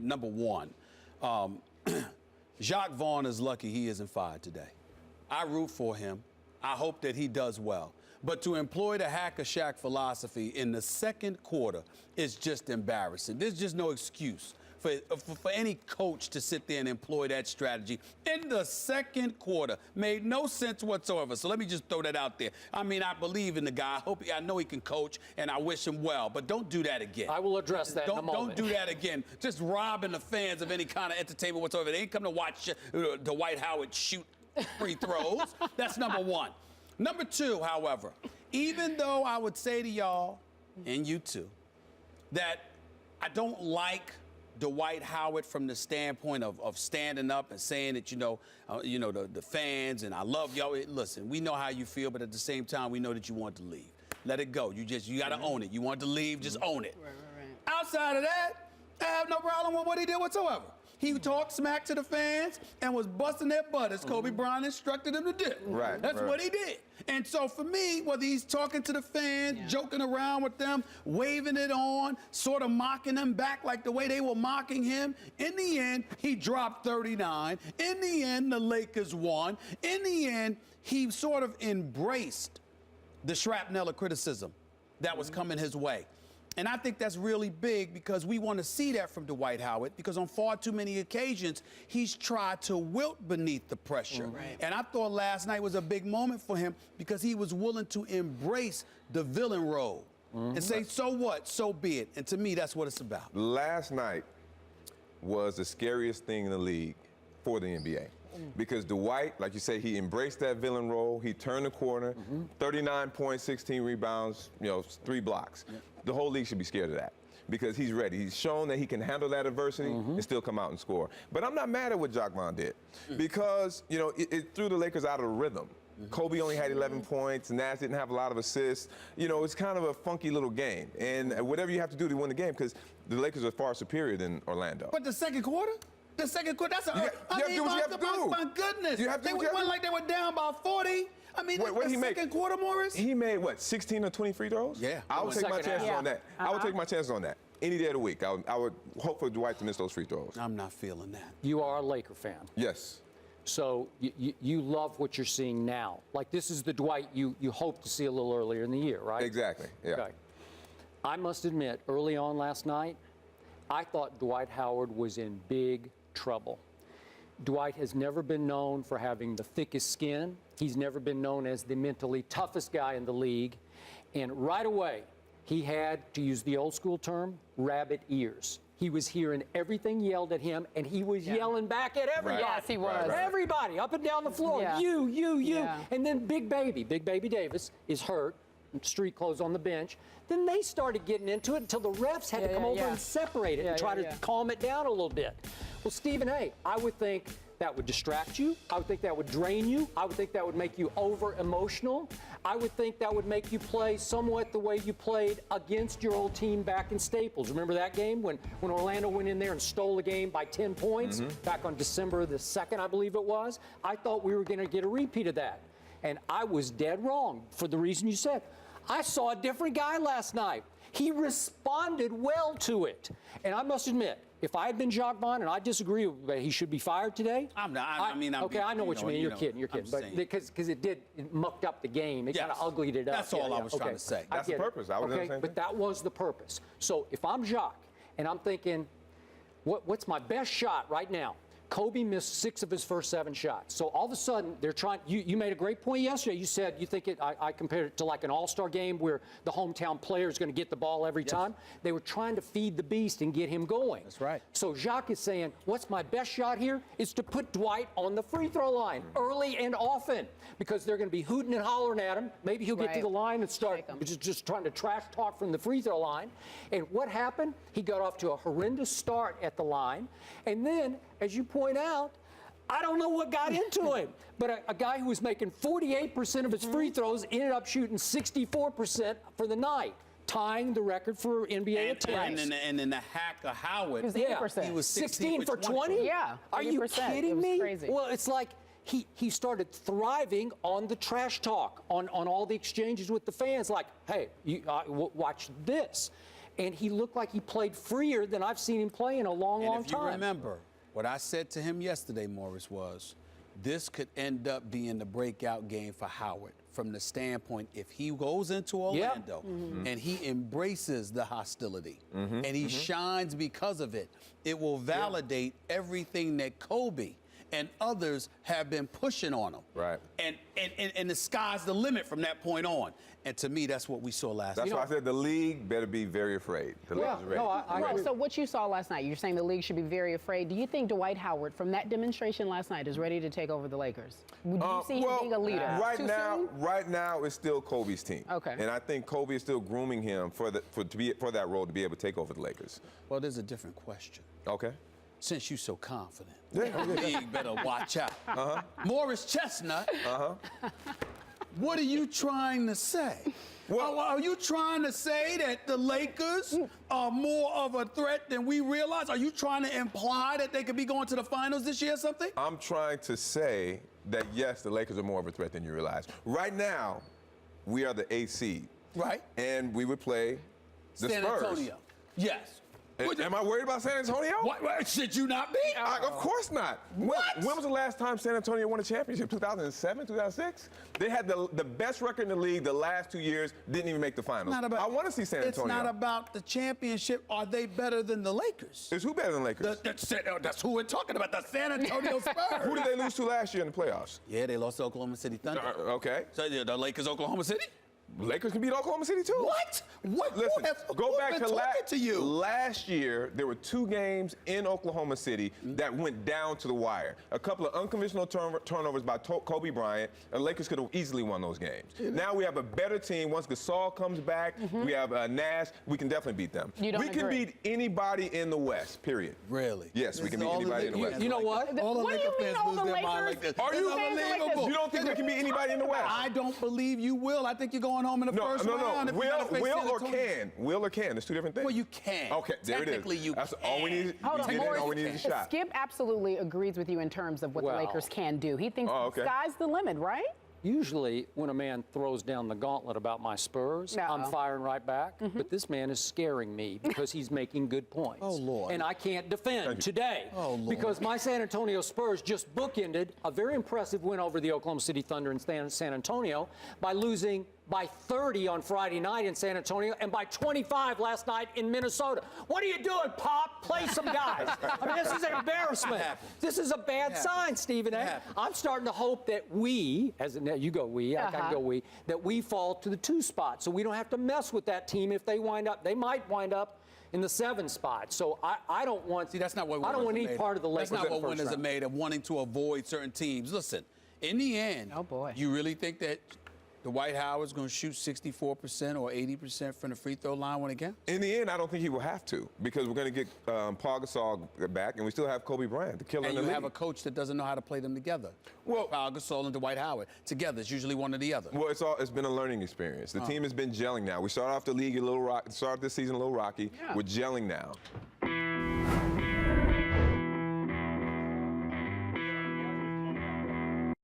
Number one, Jacques Vaughn is lucky he isn't fired today. I root for him. I hope that he does well. But to employ the hack-a-shack philosophy in the second quarter is just embarrassing. There's just no excuse for any coach to sit there and employ that strategy in the second quarter. Made no sense whatsoever. So let me just throw that out there. I mean, I believe in the guy. I know he can coach, and I wish him well. But don't do that again. I will address that in a moment. Don't do that again. Just robbing the fans of any kind of entertainment whatsoever. They ain't come to watch Dwight Howard shoot free throws. That's number one. Number two, however, even though I would say to y'all, and you too, that I don't like Dwight Howard from the standpoint of standing up and saying that, the fans and I love y'all. Listen, we know how you feel, but at the same time, we know that you want to leave. Let it go. You got to own it. You want to leave, just own it. Right. Outside of that, I have no problem with what he did whatsoever. He talked smack to the fans and was busting their butt as Kobe Bryant instructed him to do. Right. That's what he did. And so for me, whether he's talking to the fans, joking around with them, waving it on, sort of mocking them back like the way they were mocking him, in the end, he dropped 39. In the end, the Lakers won. In the end, he sort of embraced the shrapnel of criticism that was coming his way. And I think that's really big because we want to see that from Dwight Howard because on far too many occasions, he's tried to wilt beneath the pressure. Right. And I thought last night was a big moment for him because he was willing to embrace the villain role and say, so what, so be it. And to me, that's what it's about. Last night was the scariest thing in the league for the NBA. Because Dwight, like you say, he embraced that villain role. He turned the corner, 39 points, 16 rebounds, 3 blocks. The whole league should be scared of that because he's ready. He's shown that he can handle that adversity and still come out and score. But I'm not mad at what Jacques Vaughn did because, it threw the Lakers out of the rhythm. Kobe only had 11 points. Nash didn't have a lot of assists. It's kind of a funky little game. And whatever you have to do to win the game because the Lakers are far superior than Orlando. But the second quarter? The second quarter, that's my goodness. They went like they were down by 40. I mean, what did he make? Second quarter, Morris? He made, what, 16 or 20 free throws? Yeah. I would take my chances on that. I would take my chances on that. Any day of the week, I would hope for Dwight to miss those free throws. I'm not feeling that. You are a Laker fan. Yes. So you love what you're seeing now. Like this is the Dwight you hope to see a little earlier in the year, right? Exactly, yeah. Okay. I must admit, early on last night, I thought Dwight Howard was in big trouble. Dwight has never been known for having the thickest skin. He's never been known as the mentally toughest guy in the league. And right away, he had, to use the old school term, rabbit ears. He was hearing everything yelled at him, and he was yelling back at everybody. Yes, he was. Everybody, up and down the floor. You. Yeah. And then Big Baby Davis is hurt. Street clothes on the bench. Then they started getting into it until the refs had to come over and separate it and try to calm it down a little bit. Well, Stephen A., I would think that would distract you. I would think that would drain you. I would think that would make you over-emotional. I would think that would make you play somewhat the way you played against your old team back in Staples. Remember that game when Orlando went in there and stole the game by 10 points back on December the 2nd, I believe it was? I thought we were going to get a repeat of that. And I was dead wrong for the reason you said. I saw a different guy last night. He responded well to it. And I must admit, if I had been Jacques Vaughn, and I disagree that he should be fired today. I'm not. I mean, okay, I know what you mean. You're kidding. But because it mucked up the game. It kind of uglied it up. That's all I was trying to say. That's the purpose. I was saying. But that was the purpose. So if I'm Jacques, and I'm thinking, what's my best shot right now? Kobe missed 6 of his first 7 shots. So all of a sudden, they're trying. You made a great point yesterday. You said you think I compared it to like an all-star game where the hometown player is going to get the ball every time. They were trying to feed the beast and get him going. That's right. So Jacques is saying, what's my best shot here is to put Dwight on the free throw line early and often because they're going to be hooting and hollering at him. Maybe he'll get to the line and start just trying to trash talk from the free throw line. And what happened? He got off to a horrendous start at the line. And then, as you point out, I don't know what got into him, but a guy who was making 48% of his free throws ended up shooting 64% for the night, tying the record for NBA attempts. And then the hack of Howard, he was 16 for 20? Yeah. Are you kidding me? Crazy. Well, it's like he started thriving on the trash talk, on all the exchanges with the fans, like, hey, watch this. and he looked like he played freer than I've seen him play in a long, long And if you time. remember, what I said to him yesterday, Morris, was this could end up being the breakout game for Howard from the standpoint if he goes into Orlando and he embraces the hostility and he shines because of it, it will validate everything that Kobe and others have been pushing on him. Right. And the sky's the limit from that point on. And to me, that's what we saw last night. That's why I said the league better be very afraid. The Yeah, Lakers are ready. no, I Well, agree. so what you saw last night, you're saying the league should be very afraid. Do you think Dwight Howard, from that demonstration last night, is ready to take over the Lakers? Do you see him being a leader? Too soon? Right now, it's still Kobe's team. Okay. And I think Kobe is still grooming him for that role to be able to take over the Lakers. Well, there's a different question. Okay. Since you're so confident, Yeah. the league better watch out. Morris Chestnut, what are you trying to say? Well, are you trying to say that the Lakers are more of a threat than we realize? Are you trying to imply that they could be going to the finals this year or something? I'm trying to say that, yes, the Lakers are more of a threat than you realize. Right now, we are the 8th seed. Right. And we would play the San Spurs. Antonio. Yes. Am I worried about San Antonio? What? Should you not be? Of course not. What? When was the last time San Antonio won a championship? 2007, 2006? They had the best record in the league the last 2 years, didn't even make the finals. I want to see San Antonio. It's not about the championship. Are they better than the Lakers? Is who better than Lakers? That's who we're talking about, the San Antonio Spurs. Who did they lose to last year in the playoffs? Yeah, they lost to Oklahoma City Thunder. Okay. So the Lakers, Oklahoma City? Lakers can beat Oklahoma City too. What? Listen, go back to to you. last year. There were 2 games in Oklahoma City that went down to the wire. A couple of unconventional turnovers by Kobe Bryant. The Lakers could have easily won those games. Now we have a better team. Once Gasol comes back, we have Nash. We can definitely beat them. You don't we can agree? beat anybody in the West. Period. Really? Yes, we This can is beat all anybody the in the West. You know what? All the What do Laker you mean fans all lose the their mind Lakers? like this. Are you? It's unbelievable. You don't think we can beat anybody in the West? I don't believe you will. I think you're going home in the first round. If you're gonna face San Will or Antonio. can? Will or can? There's 2 different things. Well, you can. Okay, there it is. Technically, you That's can. all we need. Hold on, we did it, Morris, all we need is a shot. Skip absolutely agrees with you in terms of what the Well. Lakers can do. He thinks Oh, the okay. sky's the limit, right? Usually, when a man throws down the gauntlet about my Spurs, I'm firing right back. But this man is scaring me because he's making good points. Oh, Lord. And I can't defend today Oh, Lord. because my San Antonio Spurs just bookended a very impressive win over the Oklahoma City Thunder in San Antonio by losing by 30 on Friday night in San Antonio and by 25 last night in Minnesota. What are you doing, Pop? Play some guys. I mean, this is an embarrassment. This is a bad sign, Stephen A. I'm starting to hope that we, as in, you go we, I can go we, that we fall to the 2 spot so we don't have to mess with that team if they might wind up in the 7 spot. So I don't want. See, that's not what I don't want winners are any made part of the Lakers. That's not what in the first winners are round. made of, wanting to avoid certain teams. Listen, in the end, Oh, boy. you really think that Dwight Howard's going to shoot 64% or 80% from the free throw line when it counts? In the end, I don't think he will have to because we're going to get Paul Gasol back, and we still have Kobe Bryant, the killer And in the you league. have a coach that doesn't know how to play them together. Well- Paul Gasol and Dwight Howard together. It's usually one or the other. Well, it's been a learning experience. The team has been gelling now. We started off the league started this season a little rocky. We're gelling now.